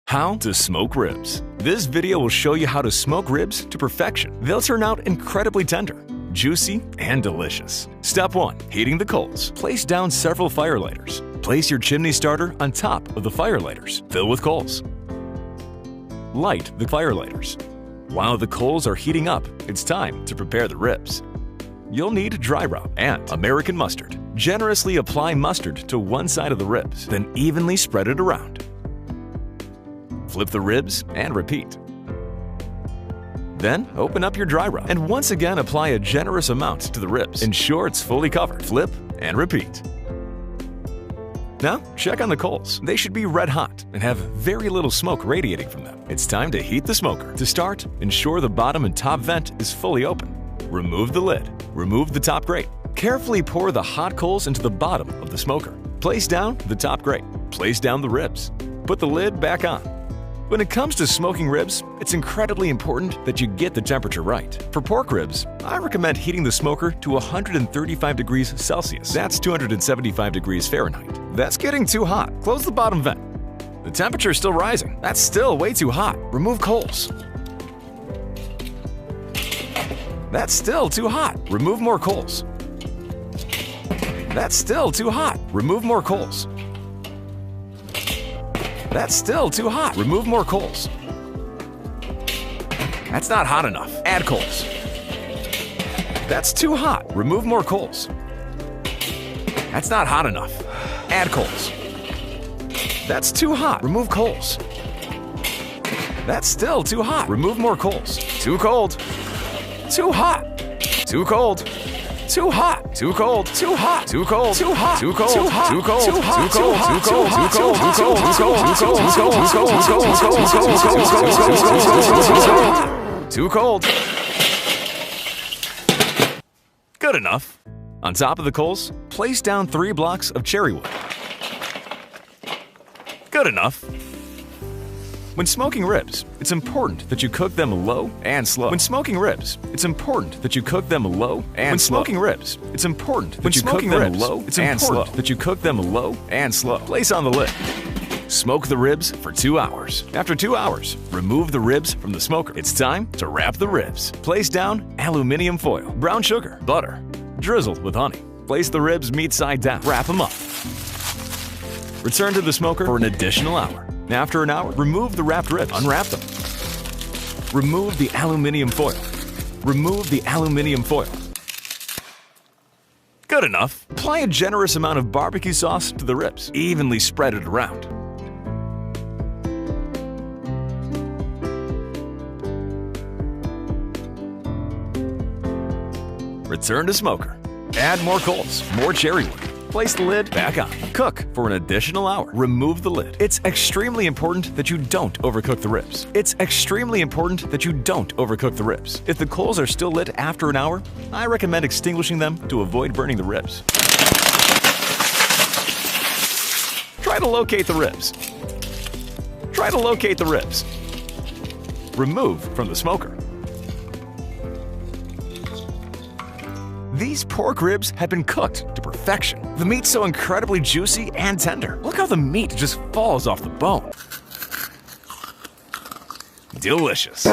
How to smoke ribs. This video will show you how to smoke ribs to perfection. They'll turn out incredibly tender, juicy, and delicious. Step 1. Heating the coals. Place down several fire lighters. Place your chimney starter on top of the fire lighters. Fill with coals. Light the fire lighters. While the coals are heating up, it's time to prepare the ribs. You'll need dry rub and American mustard. Generously apply mustard to one side of the ribs, then evenly spread it around. Flip the ribs and repeat. Then open up your dry rub and once again apply a generous amount to the ribs. Ensure it's fully covered. Flip and repeat. Now check on the coals. They should be red hot and have very little smoke radiating from them. It's time to heat the smoker. To start, ensure the bottom and top vent is fully open. Remove the lid. Remove the top grate. Carefully pour the hot coals into the bottom of the smoker. Place down the top grate. Place down the ribs. Put the lid back on. When it comes to smoking ribs, it's incredibly important that you get the temperature right. For pork ribs, I recommend heating the smoker to 135 degrees Celsius. That's 275 degrees Fahrenheit. That's getting too hot. Close the bottom vent. The temperature is still rising. That's still way too hot. Remove coals. That's still too hot. Remove more coals. That's still too hot. Remove more coals. That's still too hot. Remove more coals. That's not hot enough. Add coals. That's too hot. Remove more coals. That's not hot enough. Add coals. That's too hot. Remove coals. That's still too hot. Remove more coals. Too cold. Too hot. Too cold. Too hot, too cold, too hot, too cold, too hot, too cold, too hot, too cold, too hot, too cold, too cold, too cold, too cold. Good enough. On top of the coals, place down 3 blocks of cherry wood. Good enough. When smoking ribs, it's important that you cook them low and slow. When smoking ribs, it's important that you cook them low and slow. When smoking ribs, it's important that you cook them low and slow. That you cook them low and slow. Place on the lid. Smoke the ribs for 2 hours. After 2 hours, remove the ribs from the smoker. It's time to wrap the ribs. Place down aluminum foil, brown sugar, butter, drizzled with honey. Place the ribs meat side down. Wrap them up. Return to the smoker for an additional hour. After an hour, remove the wrapped ribs. Unwrap them. Remove the aluminum foil. Remove the aluminum foil. Good enough. Apply a generous amount of barbecue sauce to the ribs. Evenly spread it around. Return to smoker. Add more coals, more cherry wood. Place the lid back on. Cook for an additional hour. Remove the lid. It's extremely important that you don't overcook the ribs. It's extremely important that you don't overcook the ribs. If the coals are still lit after an hour, I recommend extinguishing them to avoid burning the ribs. Try to locate the ribs. Try to locate the ribs. Remove from the smoker. These pork ribs have been cooked to perfection. The meat's so incredibly juicy and tender. Look how the meat just falls off the bone. Delicious.